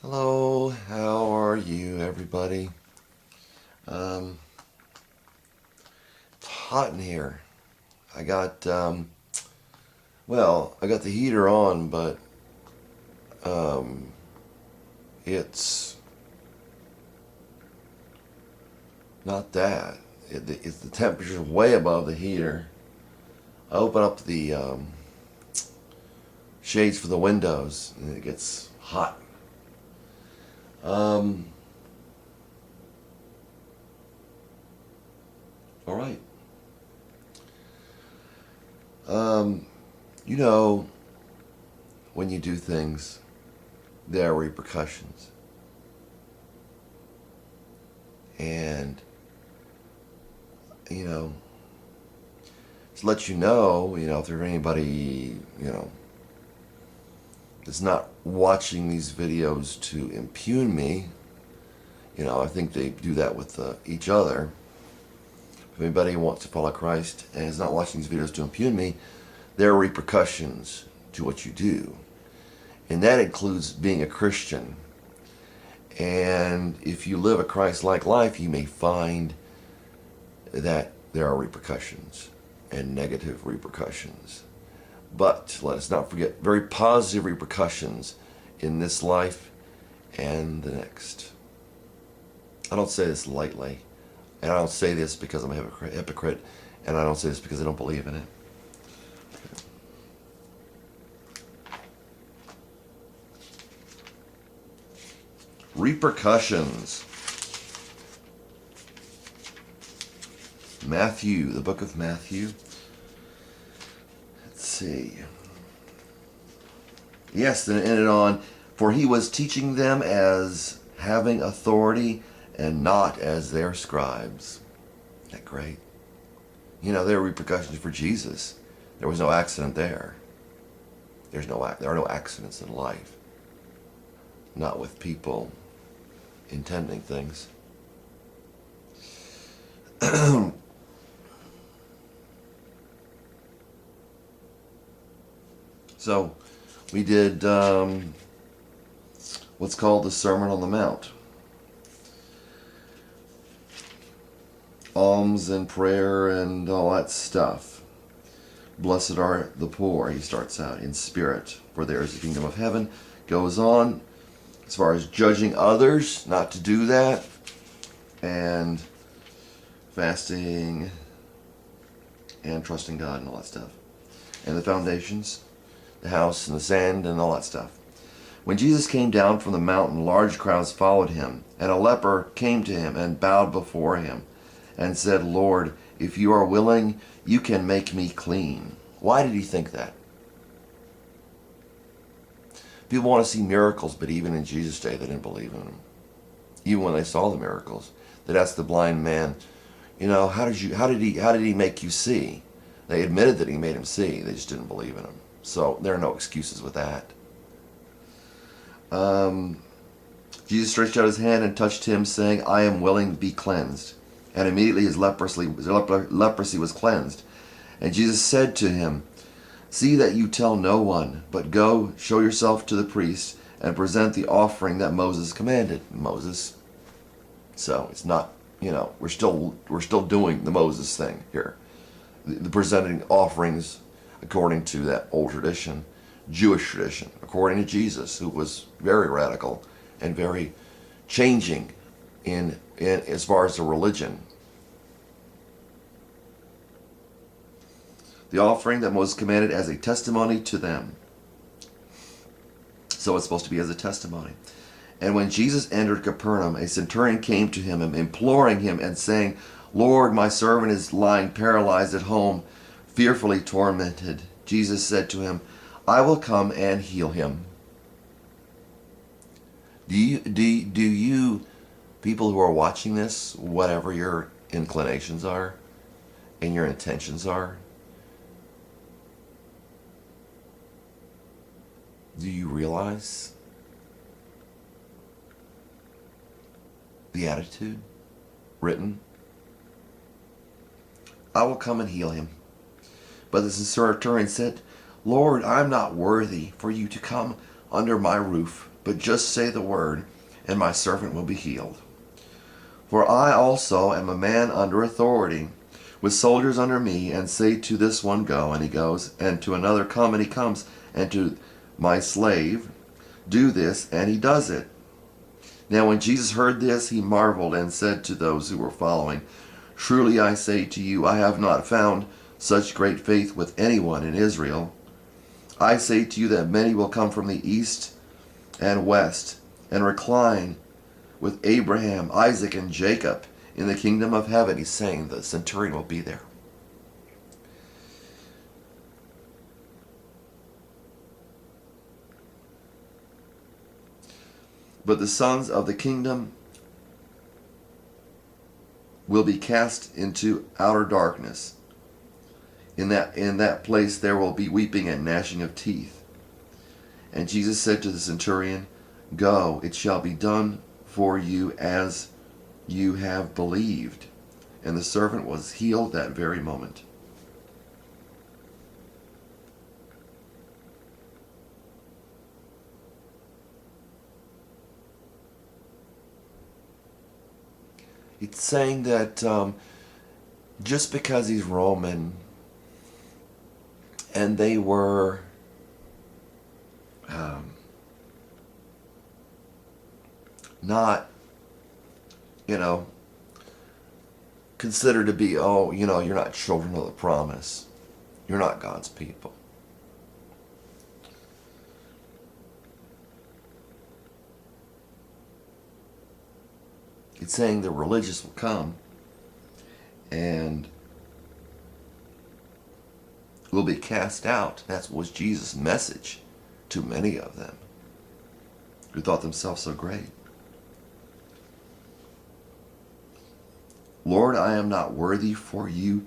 Hello, how are you, everybody? It's hot in here. I got, I got the heater on, but it's not that. It's the temperature's way above the heater. I open up the shades for the windows, and it gets hot. All right. You know, when you do things, there are repercussions. And, to let if there's anybody, that's not watching these videos to impugn me, I think they do that with each other. If anybody wants to follow Christ and is not watching these videos to impugn me, there are repercussions to what you do. And that includes being a Christian. And if you live a Christ-like life, you may find that there are repercussions and negative repercussions. But let us not forget very positive repercussions in this life and the next. I don't say this lightly. And I don't say this because I'm a hypocrite. And I don't say this because I don't believe in it. Repercussions. Matthew, the book of Matthew. Let's see. Yes, then it ended on, for he was teaching them as having authority and not as their scribes. Isn't that great? There are repercussions for Jesus. There was no accident there. There are no accidents in life. Not with people intending things. So, we did what's called the Sermon on the Mount. Alms and prayer and all that stuff. Blessed are the poor, he starts out, in spirit, for there is the kingdom of heaven. Goes on, as far as judging others, not to do that. And fasting and trusting God and all that stuff. And the foundations, the house and the sand and all that stuff. When Jesus came down from the mountain, large crowds followed him, and a leper came to him and bowed before him and said, Lord, if you are willing, you can make me clean. Why did he think that? People want to see miracles, but even in Jesus' day, they didn't believe in them. Even when they saw the miracles, they'd ask the blind man, how did he make you see? They admitted that he made him see. They just didn't believe in him. So there are no excuses with that. Jesus stretched out his hand and touched him, saying, I am willing, be cleansed. And immediately his leprosy was cleansed. And Jesus said to him, see that you tell no one, but go, show yourself to the priest, and present the offering that Moses commanded. Moses. So it's not, we're still doing the Moses thing here. The presenting offerings according to that old tradition, Jewish tradition, according to Jesus, who was very radical and very changing in as far as the religion. The offering that Moses commanded as a testimony to them. So it's supposed to be as a testimony. And when Jesus entered Capernaum, a centurion came to him, imploring him and saying, Lord, my servant is lying paralyzed at home, fearfully tormented. Jesus said to him, I will come and heal him. Do you people who are watching this, whatever your inclinations are and your intentions are, do you realize the attitude written? I will come and heal him. But the centurion said, Lord, I am not worthy for you to come under my roof, but just say the word, and my servant will be healed. For I also am a man under authority, with soldiers under me, and say to this one, go, and he goes, and to another, come, and he comes, and to my slave, do this, and he does it. Now when Jesus heard this, he marveled, and said to those who were following, truly I say to you, I have not found such great faith with anyone in Israel. I say to you that many will come from the east and west, and recline with Abraham, Isaac, and Jacob in the kingdom of heaven. He's saying the centurion will be there. But the sons of the kingdom will be cast into outer darkness. In that place there will be weeping and gnashing of teeth. And Jesus said to the centurion, go, it shall be done for you as you have believed. And the servant was healed that very moment. It's saying that just because he's Roman and they were not, considered to be, you're not children of the promise. You're not God's people. It's saying the religious will come and will be cast out. That was Jesus' message to many of them who thought themselves so great. Lord, I am not worthy for you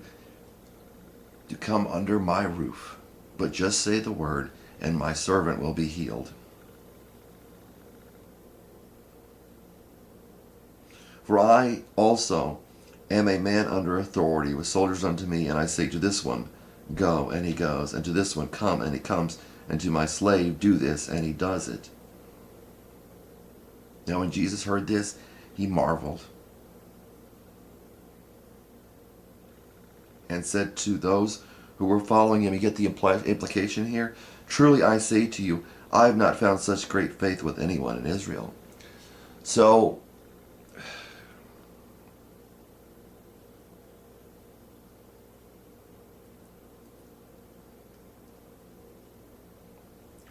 to come under my roof, but just say the word, and my servant will be healed. For I also am a man under authority, with soldiers unto me, and I say to this one, go, and he goes, and to this one, come, and he comes, and to my slave, do this, and he does it. Now when Jesus heard this, he marveled, and said to those who were following him, you get the implication here? Truly I say to you, I have not found such great faith with anyone in Israel. So,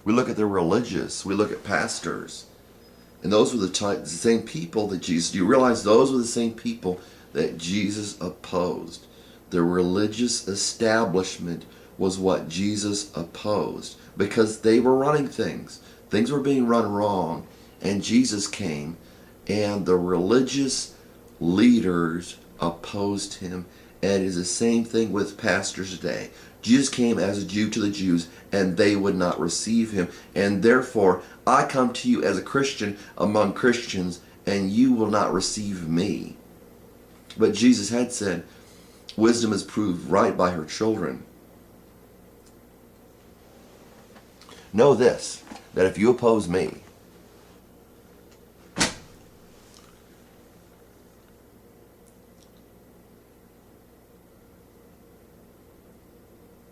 we look at the religious, we look at pastors, and those were the same people that Jesus, do you realize those were the same people that Jesus opposed? The religious establishment was what Jesus opposed because they were running things. Things were being run wrong, and Jesus came, and the religious leaders opposed him. And it is the same thing with pastors today. Jesus came as a Jew to the Jews, and they would not receive him. And therefore, I come to you as a Christian among Christians, and you will not receive me. But Jesus had said, wisdom is proved right by her children. Know this, that if you oppose me,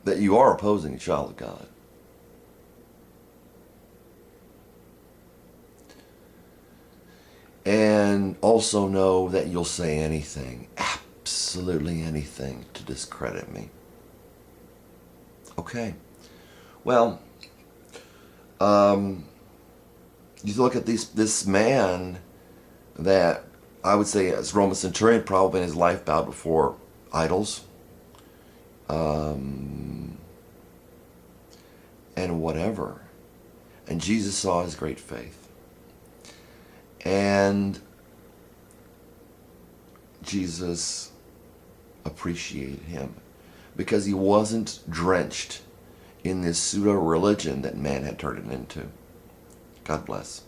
that you are opposing a child of God. And also know that you'll say anything, absolutely anything, to discredit me. Okay. Well, you look at this man that I would say as Roman Centurion probably in his life bowed before idols. And whatever. And Jesus saw his great faith. And Jesus appreciated him because he wasn't drenched in this pseudo-religion that man had turned it into. God bless.